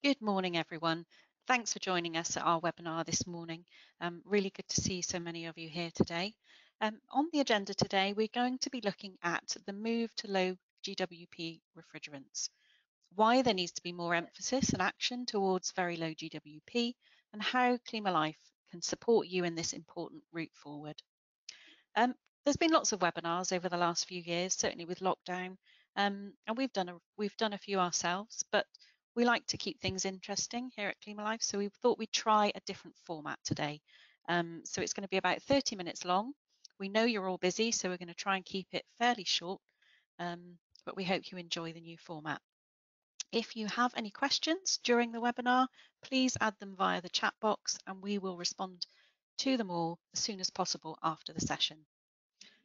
Good morning, everyone. Thanks for joining us at our webinar this morning. Really good to see so many of you here today. On the agenda today, we're going to be looking at the move to low GWP refrigerants, why there needs to be more emphasis and action towards very low GWP, and how Climalife can support you in this important route forward. There's been lots of webinars over the last few years, certainly with lockdown, and we've done a few ourselves, but we like to keep things interesting here at Climalife, so we thought we'd try a different format today. So it's going to be about 30 minutes long. We know you're all busy, so we're going to try and keep it fairly short, but we hope you enjoy the new format. If you have any questions during the webinar, please add them via the chat box and we will respond to them all as soon as possible after the session.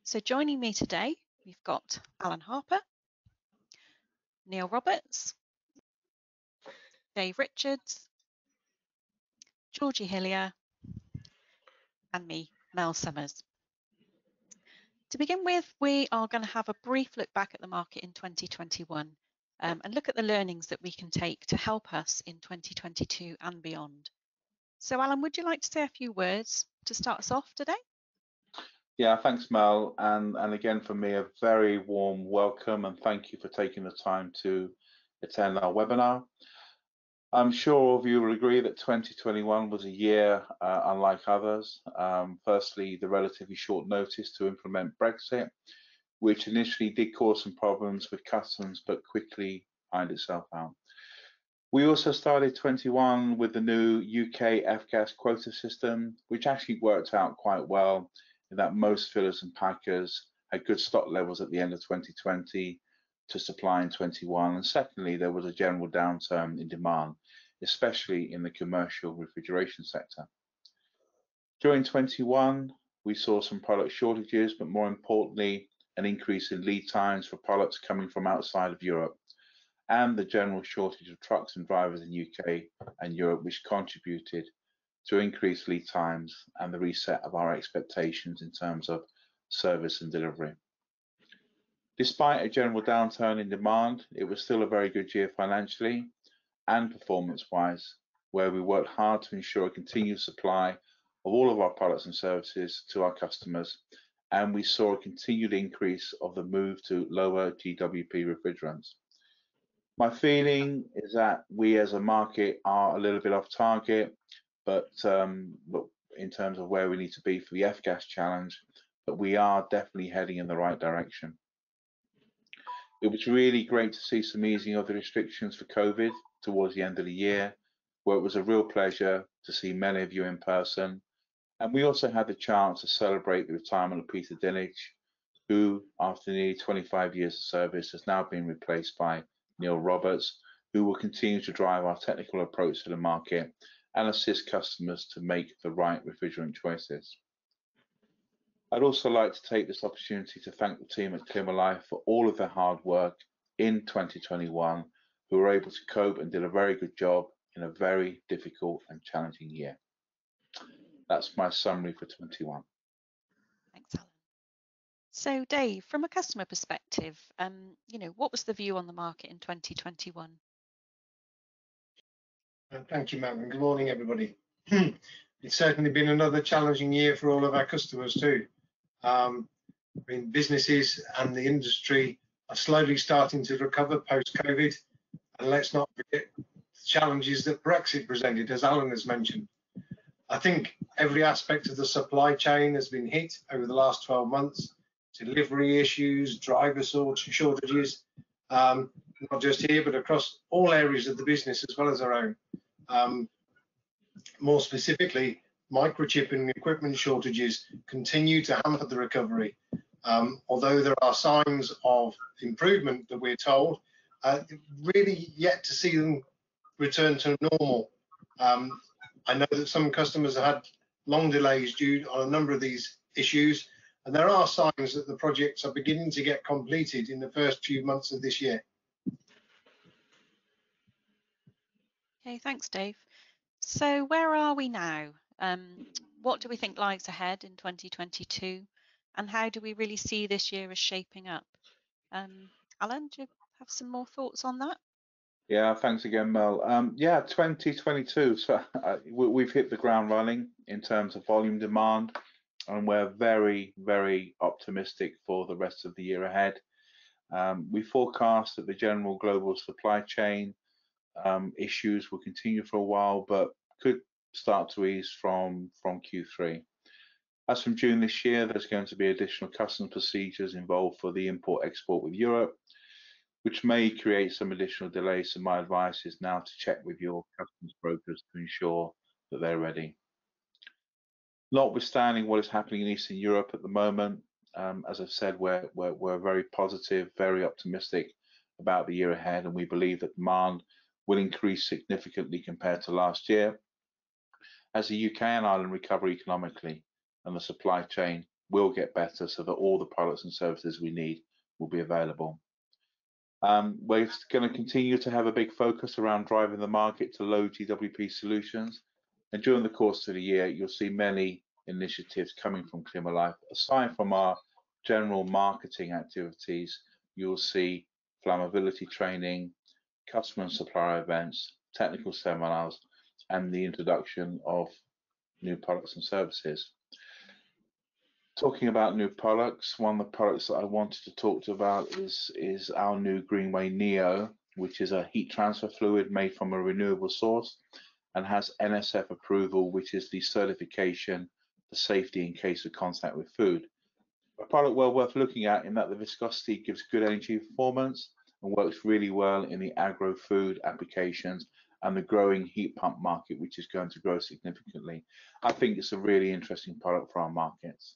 So joining me today, we've got Alan Harper, Neil Roberts, Dave Richards, Georgie Hillier, and me, Mel Summers. To begin with, we are going to have a brief look back at the market in 2021 and look at the learnings that we can take to help us in 2022 and beyond. So Alan, would you like to say a few words to start us off today? Yeah, thanks, Mel. And again, for me, a very warm welcome and thank you for taking the time to attend our webinar. I'm sure all of you will agree that 2021 was a year unlike others. Firstly, the relatively short notice to implement Brexit, which initially did cause some problems with customs, but quickly ironed itself out. We also started 21 with the new UK F-gas quota system, which actually worked out quite well in that most fillers and packers had good stock levels at the end of 2020 to supply in 21. And secondly, there was a general downturn in demand, especially in the commercial refrigeration sector. During 21, we saw some product shortages, but more importantly, an increase in lead times for products coming from outside of Europe, and the general shortage of trucks and drivers in UK and Europe, which contributed to increased lead times and the reset of our expectations in terms of service and delivery. Despite a general downturn in demand, it was still a very good year financially and performance-wise, where we worked hard to ensure a continued supply of all of our products and services to our customers, and we saw a continued increase of the move to lower GWP refrigerants. My feeling is that we as a market are a little bit off target, but in terms of where we need to be for the F-gas challenge, but we are definitely heading in the right direction. It was really great to see some easing of the restrictions for COVID towards the end of the year, where it was a real pleasure to see many of you in person. And we also had the chance to celebrate the retirement of Peter Dinich, who, after nearly 25 years of service, has now been replaced by Neil Roberts, who will continue to drive our technical approach to the market and assist customers to make the right refrigerant choices. I'd also like to take this opportunity to thank the team at Climalife for all of their hard work in 2021, who were able to cope and did a very good job in a very difficult and challenging year. That's my summary for 21. Thanks, Alan. So Dave, from a customer perspective, what was the view on the market in 2021? Thank you, Mel, and good morning, everybody. It's certainly been another challenging year for all of our customers too. I mean, businesses and the industry are slowly starting to recover post-COVID, and let's not forget the challenges that Brexit presented, as Alan has mentioned. I think every aspect of the supply chain has been hit over the last 12 months. Delivery issues, driver shortages, not just here, but across all areas of the business as well as our own. More specifically, microchip and equipment shortages continue to hamper the recovery. Although there are signs of improvement that we're told, really yet to see them return to normal. I know that some customers have had long delays due on a number of these issues, and there are signs that the projects are beginning to get completed in the first few months of this year. Okay, thanks, Dave. So where are we now? What do we think lies ahead in 2022? And how do we really see this year as shaping up? Alan, do you have some more thoughts on that? Yeah, thanks again, Mel. Yeah, 2022. So we've hit the ground running in terms of volume demand, and we're very, very optimistic for the rest of the year ahead. We forecast that the general global supply chain issues will continue for a while, but could start to ease from Q3. As from June this year, there's going to be additional customs procedures involved for the import-export with Europe, which may create some additional delays. So my advice is now to check with your customs brokers to ensure that they're ready. Notwithstanding what is happening in Eastern Europe at the moment, as I've said, we're very positive, very optimistic about the year ahead, and we believe that demand will increase significantly compared to last year as the UK and Ireland recover economically and the supply chain will get better so that all the products and services we need will be available. We're going to continue to have a big focus around driving the market to low GWP solutions, and during the course of the year you'll see many initiatives coming from Climalife. Aside from our general marketing activities, you'll see flammability training, customer and supplier events, technical seminars, and the introduction of new products and services. Talking about new products, one of the products that I wanted to talk to about is our new Greenway Neo, which is a heat transfer fluid made from a renewable source and has NSF approval, which is the certification for safety in case of contact with food. A product well worth looking at in that the viscosity gives good energy performance and works really well in the agro-food applications and the growing heat pump market, which is going to grow significantly. I think it's a really interesting product for our markets.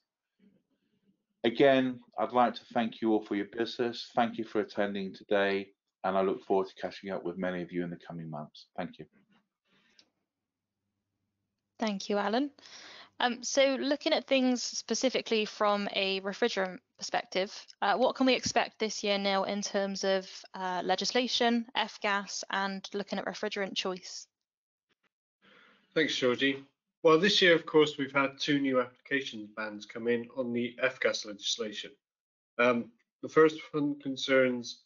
Again, I'd like to thank you all for your business. Thank you for attending today, and I look forward to catching up with many of you in the coming months. Thank you. Thank you, Alan. So looking at things specifically from a refrigerant perspective, what can we expect this year now in terms of legislation, F-gas, and looking at refrigerant choice? Thanks, Georgie. Well, this year, of course, we've had 2 new application bans come in on the F-gas legislation. The first one concerns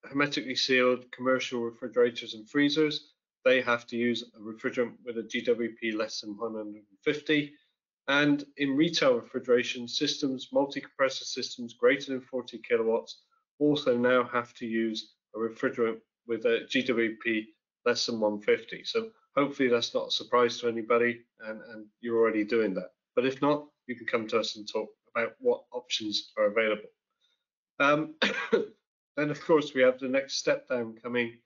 hermetically sealed commercial refrigerators and freezers. They have to use a refrigerant with a GWP less than 150. And in retail refrigeration systems, multi-compressor systems greater than 40 kilowatts also now have to use a refrigerant with a GWP less than 150. So hopefully that's not a surprise to anybody and you're already doing that. But if not, you can come to us and talk about what options are available. Then of course we have the next step down coming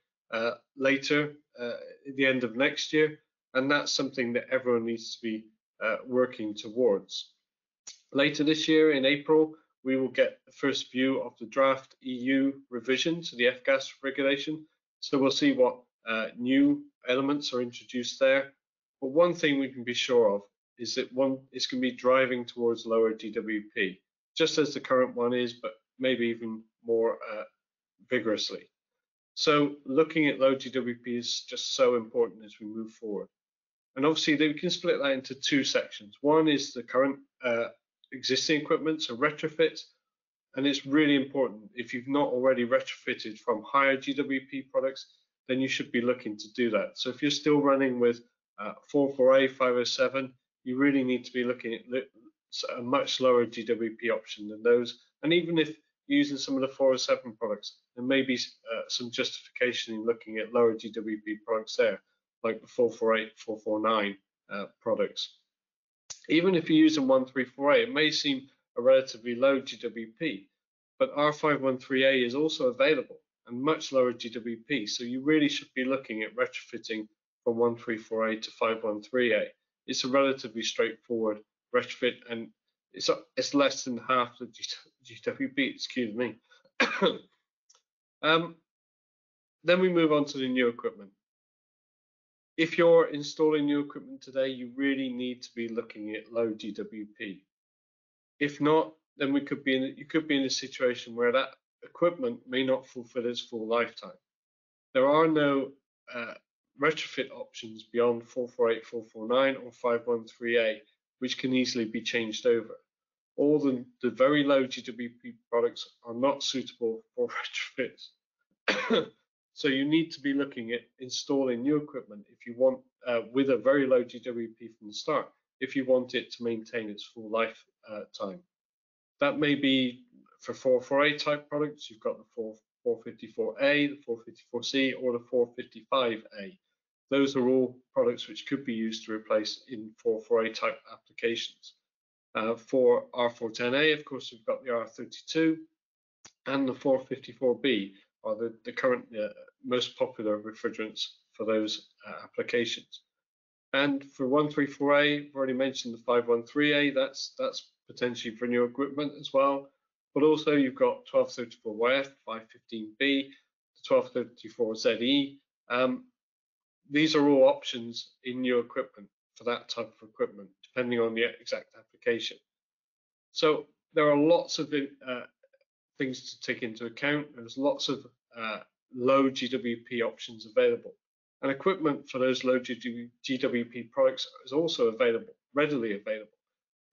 later at the end of next year, and that's something that everyone needs to be working towards. Later this year in April, we will get the first view of the draft EU revision to the F-gas regulation. So we'll see what new elements are introduced there. But one thing we can be sure of is that it's going to be driving towards lower GWP, just as the current one is, but maybe even more vigorously. So looking at low GWP is just so important as we move forward. And obviously we can split that into 2 sections. One is the current existing equipment, so retrofits, and it's really important. If you've not already retrofitted from higher GWP products, then you should be looking to do that. So if you're still running with 44A, 507, you really need to be looking at a much lower GWP option than those. And even if using some of the 407 products, there may be some justification in looking at lower GWP products there, like the 448, 449 products. Even if you're using 134A, it may seem a relatively low GWP, but R513A is also available and much lower GWP. So you really should be looking at retrofitting from 134A to 513A. It's a relatively straightforward retrofit, and it's less than half the GWP, excuse me. Then we move on to the new equipment. If you're installing new equipment today, you really need to be looking at low GWP. If not, then you could be in a situation where that equipment may not fulfill its full lifetime. There are no retrofit options beyond 448, 449 or 513A, which can easily be changed over. All the very low GWP products are not suitable for retrofits. So you need to be looking at installing new equipment if you want, with a very low GWP from the start, if you want it to maintain its full life time. That may be for 448 type products. You've got the 454A, the 454C, or the 455A. Those are all products which could be used to replace in 448 type applications. For R410A, of course, we've got the R32 and the 454B are the current most popular refrigerants for those applications. And for 134A, I've already mentioned the 513A, that's potentially for new equipment as well. But also you've got 1234YF, 515B, the 1234ZE. These are all options in new equipment for that type of equipment, depending on the exact application. So there are lots of things to take into account. There's lots of low GWP options available. And equipment for those low GWP products is also available, readily available.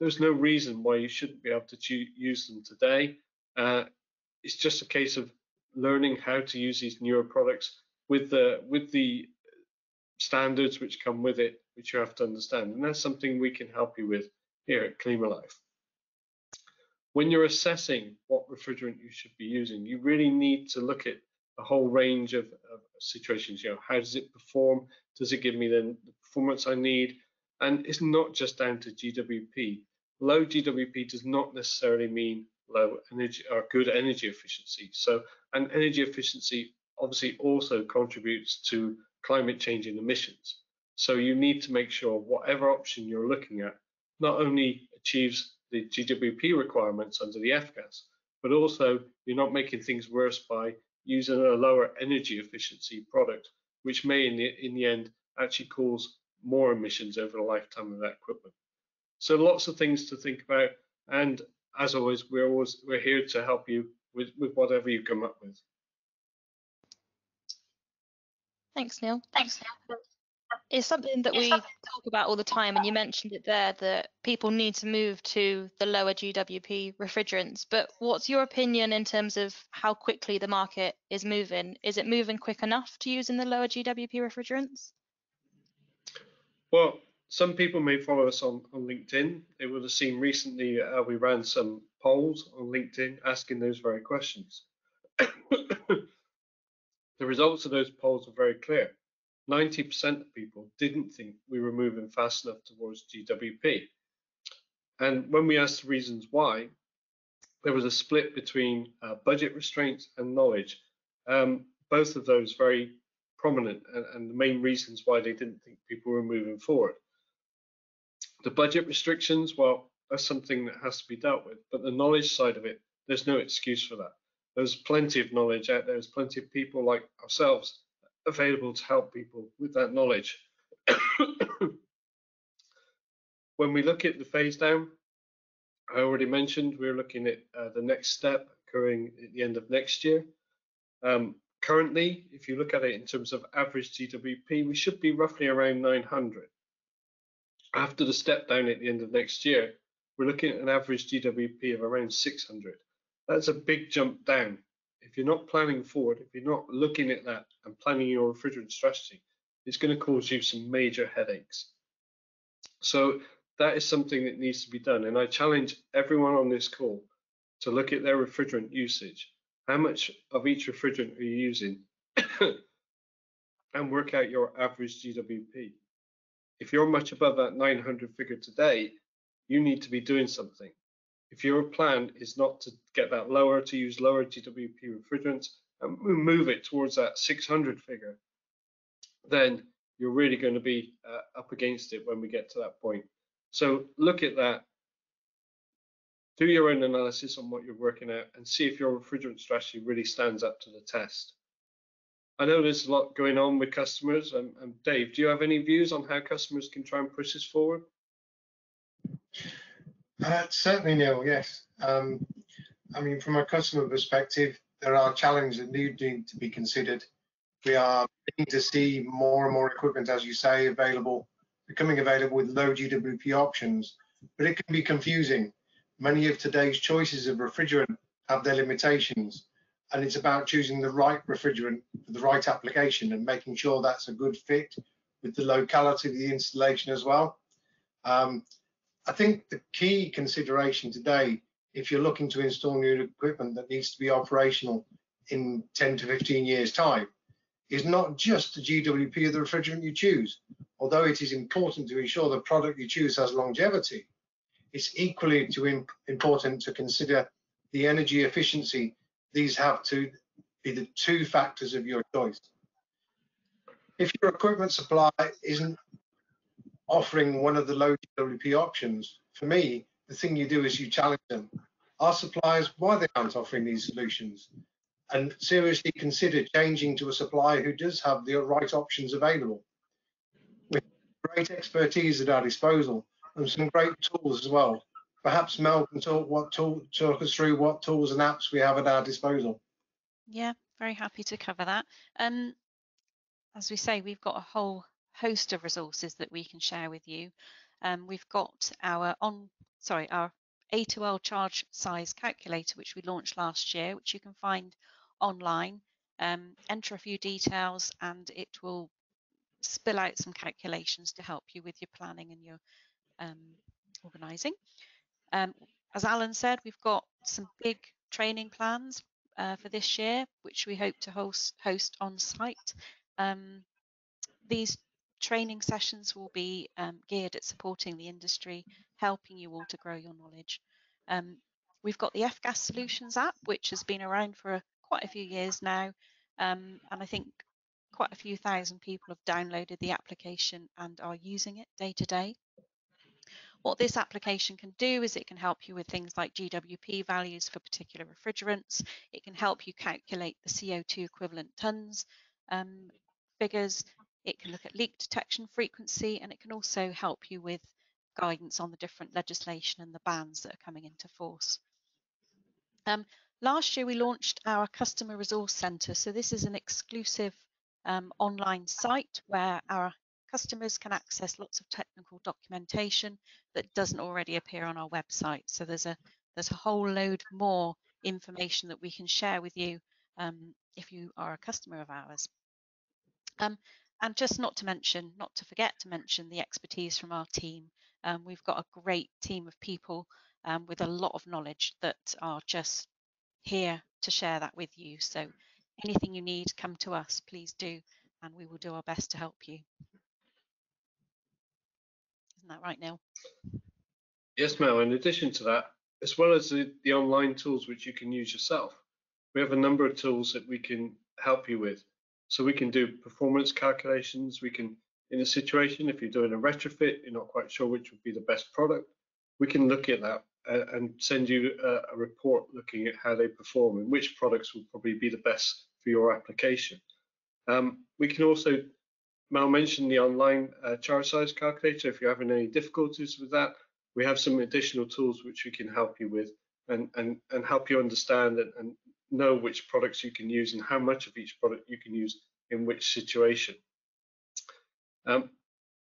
There's no reason why you shouldn't be able to use them today. It's just a case of learning how to use these newer products with the standards which come with it, which you have to understand. And that's something we can help you with here at Climalife. When you're assessing what refrigerant you should be using, you really need to look at a whole range of situations. You know, how does it perform? Does it give me the performance I need? And it's not just down to GWP. Low GWP does not necessarily mean low energy or good energy efficiency. So, and energy efficiency obviously also contributes to climate change and emissions. So you need to make sure whatever option you're looking at not only achieves the GWP requirements under the F-gas, but also you're not making things worse by using a lower energy efficiency product, which may in the end actually cause more emissions over the lifetime of that equipment. So lots of things to think about, and as always, we're here to help you with whatever you come up with. Thanks, Neil. It's something that we talk about all the time, and you mentioned it there, that people need to move to the lower GWP refrigerants. But what's your opinion in terms of how quickly the market is moving? Is it moving quick enough to use in the lower GWP refrigerants? Well, some people may follow us on LinkedIn. They would have seen recently we ran some polls on LinkedIn asking those very questions. The results of those polls are very clear. 90% of people didn't think we were moving fast enough towards GWP. And when we asked the reasons why, there was a split between budget restraints and knowledge. Both of those very prominent and the main reasons why they didn't think people were moving forward. The budget restrictions, well, that's something that has to be dealt with, but the knowledge side of it, there's no excuse for that. There's plenty of knowledge out there. There's plenty of people like ourselves available to help people with that knowledge. When we look at the phase down, I already mentioned we're looking at the next step occurring at the end of next year. Currently, if you look at it in terms of average GWP, we should be roughly around 900. After the step down at the end of next year, we're looking at an average GWP of around 600. That's a big jump down. If you're not planning forward, if you're not looking at that and planning your refrigerant strategy, it's going to cause you some major headaches. So that is something that needs to be done. And I challenge everyone on this call to look at their refrigerant usage. How much of each refrigerant are you using? And work out your average GWP. If you're much above that 900 figure today, you need to be doing something. If your plan is not to get that lower, to use lower GWP refrigerants and move it towards that 600 figure, then you're really going to be up against it when we get to that point. So look at that, do your own analysis on what you're working at, and see if your refrigerant strategy really stands up to the test. I know there's a lot going on with customers, and Dave, do you have any views on how customers can try and push this forward? Certainly, Neil, yes. I mean, from a customer perspective, there are challenges that need to be considered. We are beginning to see more and more equipment, as you say, becoming available with low GWP options, but it can be confusing. Many of today's choices of refrigerant have their limitations. and it's about choosing the right refrigerant for the right application and making sure that's a good fit with the locality of the installation as well. I think the key consideration today, if you're looking to install new equipment that needs to be operational in 10 to 15 years time, is not just the GWP of the refrigerant you choose. Although it is important to ensure the product you choose has longevity, it's equally important to consider the energy efficiency. These have to be the two factors of your choice. If your equipment supply isn't offering one of the low GWP options, for me, the thing you do is you challenge them. Our suppliers, why they aren't offering these solutions, and seriously consider changing to a supplier who does have the right options available. We have great expertise at our disposal and some great tools as well. Perhaps Mel can talk us through what tools and apps we have at our disposal. Yeah, very happy to cover that. As we say, we've got a whole host of resources that we can share with you. We've got our A2L charge size calculator, which we launched last year, which you can find online. Enter a few details and it will spill out some calculations to help you with your planning and your organising. As Alan said, we've got some big training plans for this year, which we hope to host on site. These training sessions will be geared at supporting the industry, helping you all to grow your knowledge. We've got the F-Gas Solutions app, which has been around for quite a few years now, and I think quite a few thousand people have downloaded the application and are using it day to day. What this application can do is it can help you with things like GWP values for particular refrigerants. It can help you calculate the CO2 equivalent tons figures. It can look at leak detection frequency, and it can also help you with guidance on the different legislation and the bans that are coming into force. Last year we launched our Customer Resource Centre. So this is an exclusive online site where our customers can access lots of technical documentation that doesn't already appear on our website. So there's a whole load more information that we can share with you if you are a customer of ours. And just not to forget to mention the expertise from our team. We've got a great team of people with a lot of knowledge that are just here to share that with you. So anything you need, come to us, please do, and we will do our best to help you. Isn't that right, Neil? Yes, Mel. In addition to that, as well as the online tools which you can use yourself, we have a number of tools that we can help you with. So we can do performance calculations. We can, in a situation, if you're doing a retrofit, you're not quite sure which would be the best product, we can look at that and send you a report looking at how they perform and which products will probably be the best for your application. We can also, Mel mentioned the online charge size calculator. If you're having any difficulties with that, we have some additional tools which we can help you with and help you understand and know which products you can use and how much of each product you can use in which situation.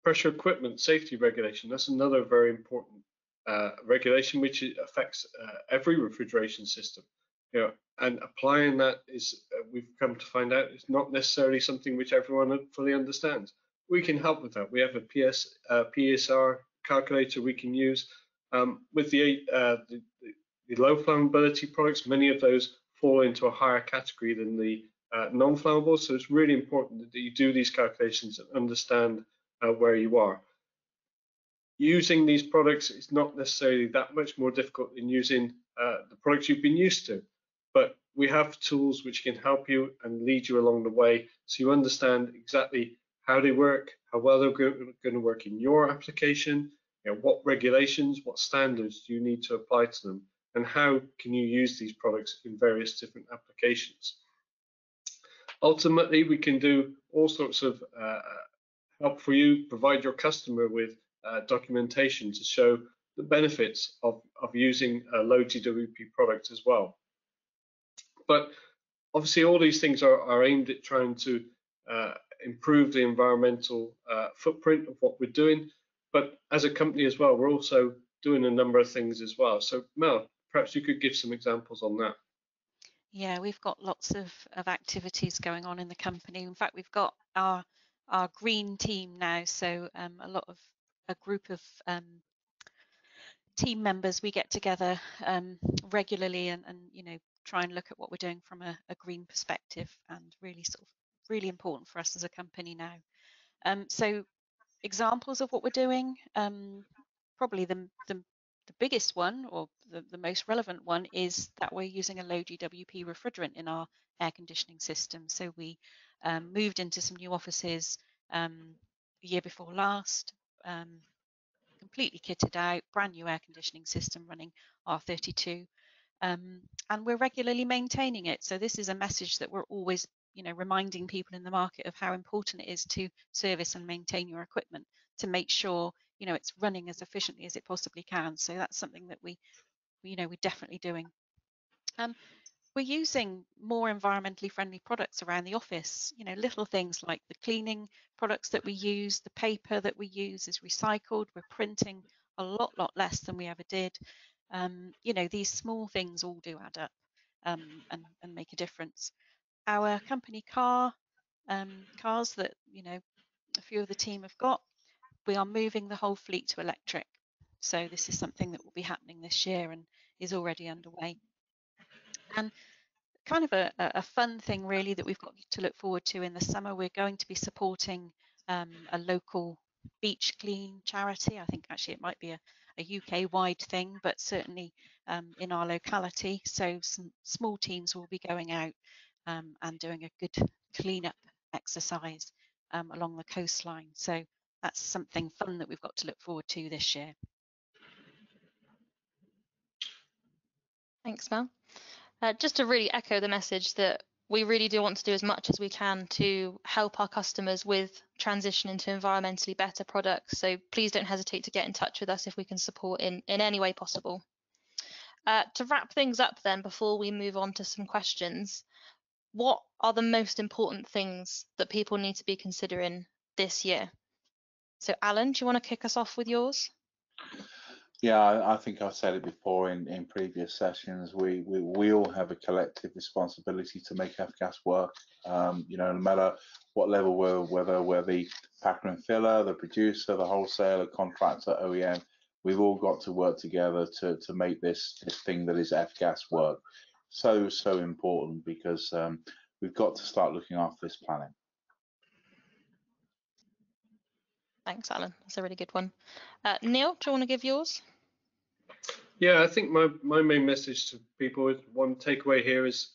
Pressure equipment safety regulation, that's another very important regulation which affects every refrigeration system. You know, and applying that is, we've come to find out, is not necessarily something which everyone fully understands. We can help with that. We have a PSR calculator we can use. With the low flammability products, many of those fall into a higher category than the non-flammable. So it's really important that you do these calculations and understand where you are. Using these products is not necessarily that much more difficult than using the products you've been used to, but we have tools which can help you and lead you along the way so you understand exactly how they work, how well they're going to work in your application, you know, what regulations, what standards do you need to apply to them, and how can you use these products in various different applications. Ultimately, we can do all sorts of help for you, provide your customer with documentation to show the benefits of using a low GWP product as well. But obviously all these things are aimed at trying to improve the environmental footprint of what we're doing. But as a company as well, we're also doing a number of things as well. So Mel, perhaps you could give some examples on that. Yeah, we've got lots of activities going on in the company. In fact, we've got our green team now, so a group of team members, we get together regularly and try and look at what we're doing from a green perspective, and really important for us as a company now. So examples of what we're doing, probably the biggest one, or the most relevant one, is that we're using a low GWP refrigerant in our air conditioning system. So we moved into some new offices the year before last, completely kitted out, brand new air conditioning system running R32, and we're regularly maintaining it. So this is a message that we're always reminding people in the market of how important it is to service and maintain your equipment to make sure it's running as efficiently as it possibly can. So that's something that we're definitely doing. We're using more environmentally friendly products around the office. Little things like the cleaning products that we use, the paper that we use is recycled. We're printing a lot less than we ever did. These small things all do add up and make a difference. Our company cars that a few of the team have got, we are moving the whole fleet to electric. So this is something that will be happening this year and is already underway. And kind of a fun thing really that we've got to look forward to in the summer, we're going to be supporting a local beach clean charity. I think actually it might be a UK wide thing, but certainly in our locality. So some small teams will be going out and doing a good cleanup exercise along the coastline. So that's something fun that we've got to look forward to this year. Thanks, Mel. Just to really echo the message that we really do want to do as much as we can to help our customers with transition into environmentally better products. So please don't hesitate to get in touch with us if we can support in any way possible. To wrap things up then, before we move on to some questions, what are the most important things that people need to be considering this year? So Alan, do you want to kick us off with yours? Yeah, I think I've said it before in previous sessions. We all have a collective responsibility to make F-gas work. No matter what level whether we're the packer and filler, the producer, the wholesaler, contractor, OEM, we've all got to work together to make this thing that is F-gas work. So important, because we've got to start looking after this planet. Thanks, Alan. That's a really good one. Neil, do you want to give yours? Yeah, I think my main message to people, one takeaway here is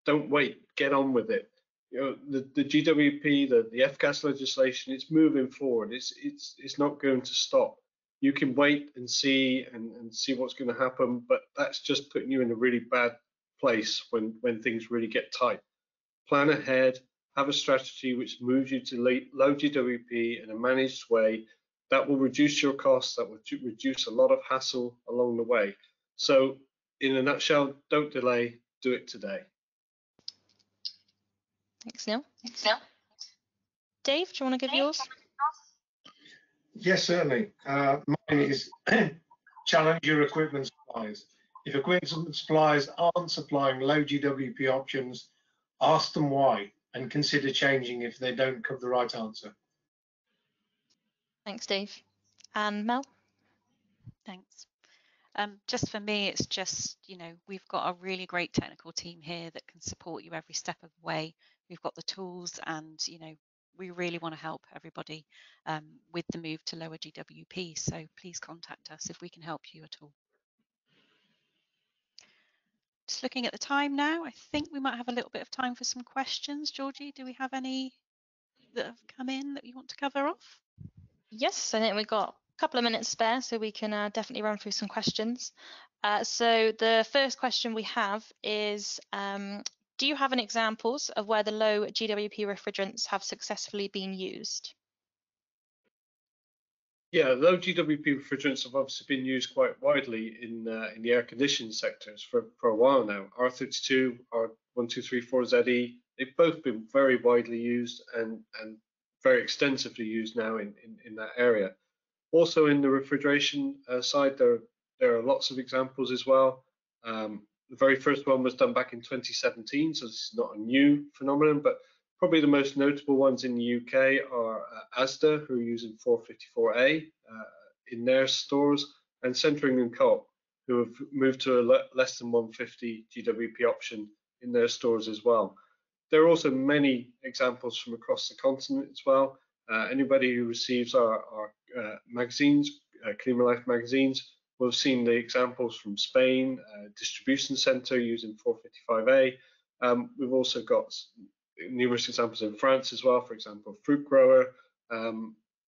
don't wait, get on with it. The GWP, the F-gas legislation, it's moving forward. It's not going to stop. You can wait and see what's going to happen, but that's just putting you in a really bad place when things really get tight. Plan ahead, have a strategy which moves you to low GWP in a managed way. That will reduce your costs, that will reduce a lot of hassle along the way. So in a nutshell, don't delay, do it today. Thanks, Neil. Dave, do you want to give yours? Yes, certainly. Mine is challenge your equipment suppliers. If equipment suppliers aren't supplying low GWP options, ask them why and consider changing if they don't have the right answer. Thanks, Dave. And Mel? Thanks. Just for me, it's just, we've got a really great technical team here that can support you every step of the way. We've got the tools and, we really want to help everybody with the move to lower GWP. So please contact us if we can help you at all. Just looking at the time now, I think we might have a little bit of time for some questions. Georgie, do we have any that have come in that you want to cover off? Yes, I think we've got a couple of minutes spare, so we can definitely run through some questions. So the first question we have is, do you have any examples of where the low GWP refrigerants have successfully been used? Yeah, low GWP refrigerants have obviously been used quite widely in the air conditioning sectors for a while now. R32, R1234ZE, they've both been very widely used and very extensively used now in that area. Also in the refrigeration side, there are lots of examples as well. The very first one was done back in 2017, so this is not a new phenomenon, but probably the most notable ones in the UK are Asda, who are using 454A in their stores, and Centering and Co-op, who have moved to a less than 150 GWP option in their stores as well. There are also many examples from across the continent as well. Anybody who receives our magazines, Climalife magazines, will have seen the examples from Spain, distribution centre using 455A. We've also got numerous examples in France as well, for example, fruit grower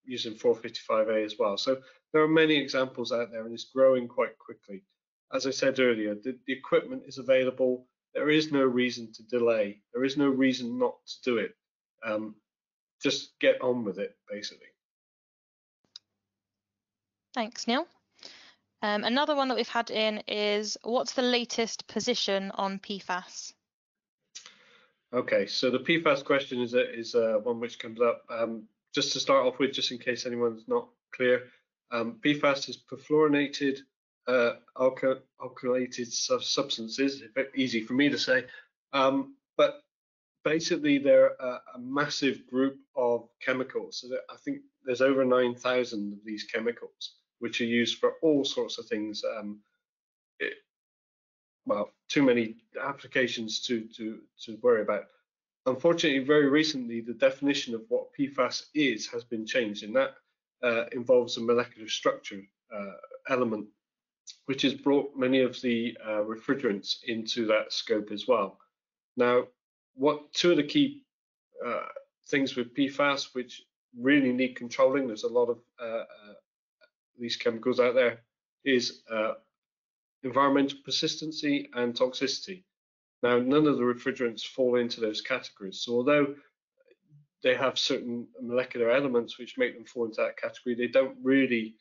using 455A as well. So there are many examples out there, and it's growing quite quickly. As I said earlier, the equipment is available. There is no reason to delay. There is no reason not to do it. Just get on with it, basically. Thanks, Neil. Another one that we've had in is, what's the latest position on PFAS? Okay, so the PFAS question is one which comes up. Just to start off with, just in case anyone's not clear, PFAS is perfluorinated alkylated substances, easy for me to say, but basically they're a massive group of chemicals. So I think there's over 9,000 of these chemicals, which are used for all sorts of things. Well, too many applications to worry about. Unfortunately, very recently, the definition of what PFAS is has been changed, and that involves a molecular structure element, which has brought many of the refrigerants into that scope as well. Now, two of the key things with PFAS, which really need controlling, there's a lot of these chemicals out there, is environmental persistency and toxicity. Now, none of the refrigerants fall into those categories. So although they have certain molecular elements which make them fall into that category, they don't really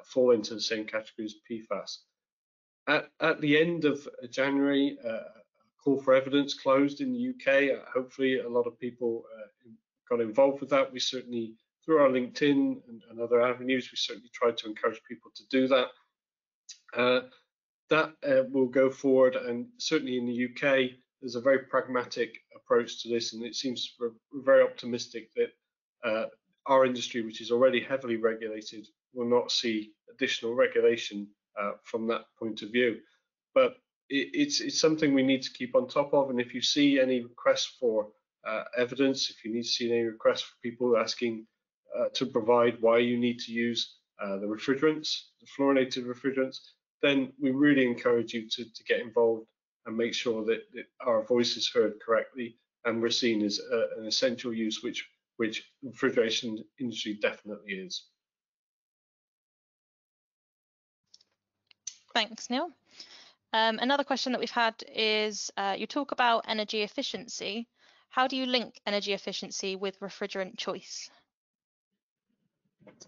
fall into the same category as PFAS. At the end of January, call for evidence closed in the UK. Hopefully a lot of people got involved with that. We certainly, through our LinkedIn and other avenues, we certainly tried to encourage people to do that. That will go forward, and certainly in the UK, there's a very pragmatic approach to this, and it seems we're very optimistic that our industry, which is already heavily regulated, will not see additional regulation from that point of view. But it's something we need to keep on top of, and if you see any requests for evidence, if you need to see any requests for people asking to provide why you need to use the refrigerants, the fluorinated refrigerants, then we really encourage you to get involved and make sure that our voice is heard correctly and we're seen as an essential use, which the refrigeration industry definitely is. Thanks, Neil. Another question that we've had is, you talk about energy efficiency. How do you link energy efficiency with refrigerant choice?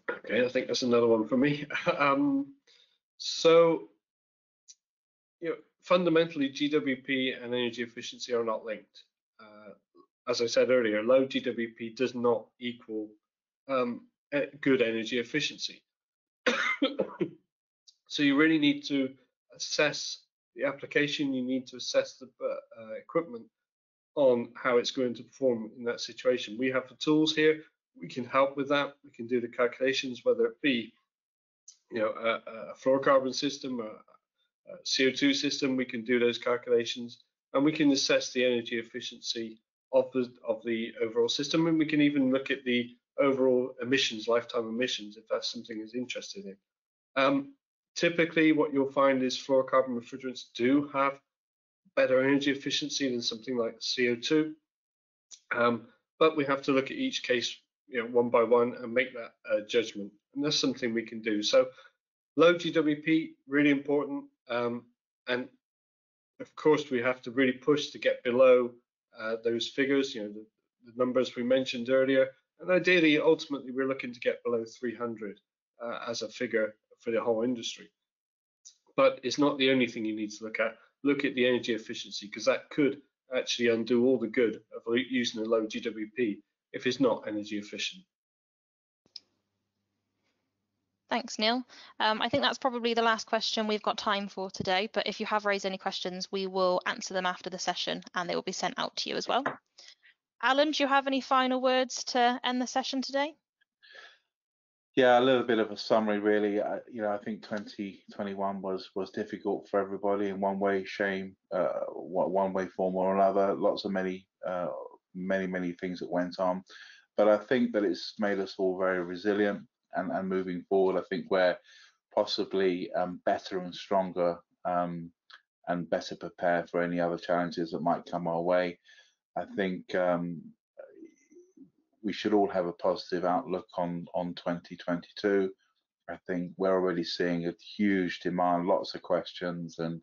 Okay, I think that's another one for me. So, fundamentally, GWP and energy efficiency are not linked. As I said earlier, low GWP does not equal good energy efficiency. So you really need to assess the application, you need to assess the equipment on how it's going to perform in that situation. We have the tools here, we can help with that, we can do the calculations, whether it be a fluorocarbon system, a CO2 system, we can do those calculations, and we can assess the energy efficiency of the overall system, and we can even look at the overall emissions, lifetime emissions, if that's something that's interested in. Typically, what you'll find is fluorocarbon refrigerants do have better energy efficiency than something like CO2, but we have to look at each case, one by one, and make that judgment, and that's something we can do. So, low GWP, really important, and of course we have to really push to get below those figures, the numbers we mentioned earlier, and ideally, ultimately, we're looking to get below 300 as a figure for the whole industry. But it's not the only thing you need to look at. Look at the energy efficiency, because that could actually undo all the good of using a low GWP if it's not energy efficient. Thanks, Neil. I think that's probably the last question we've got time for today, but if you have raised any questions, we will answer them after the session and they will be sent out to you as well. Alan, do you have any final words to end the session today? Yeah, a little bit of a summary, really. I think 2021 was difficult for everybody in one way, one way, form or another. Lots of many things that went on, but I think that it's made us all very resilient. And moving forward, I think we're possibly better and stronger and better prepared for any other challenges that might come our way. I think we should all have a positive outlook on 2022. I think we're already seeing a huge demand, lots of questions, and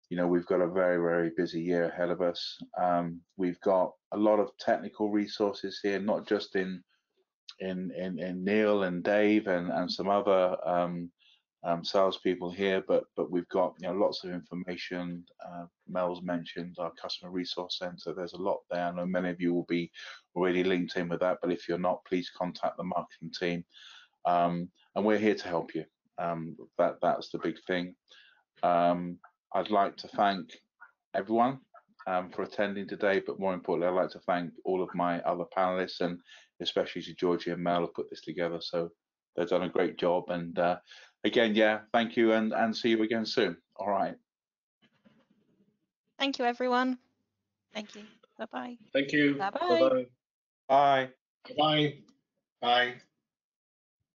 we've got a very, very busy year ahead of us. We've got a lot of technical resources here, not just in Neil and Dave and some other salespeople here, but we've got lots of information. Mel's mentioned our customer resource center. There's a lot there. I know many of you will be already linked in with that, but if you're not, please contact the marketing team, and we're here to help you. That's the big thing. I'd like to thank everyone for attending today, but more importantly, I'd like to thank all of my other panelists, and especially to Georgie and Mel who put this together. So they've done a great job. And again, yeah, thank you, and see you again soon. All right. Thank you, everyone. Thank you. Bye-bye. Thank you. Bye-bye. Bye-bye. Bye. Bye. Bye.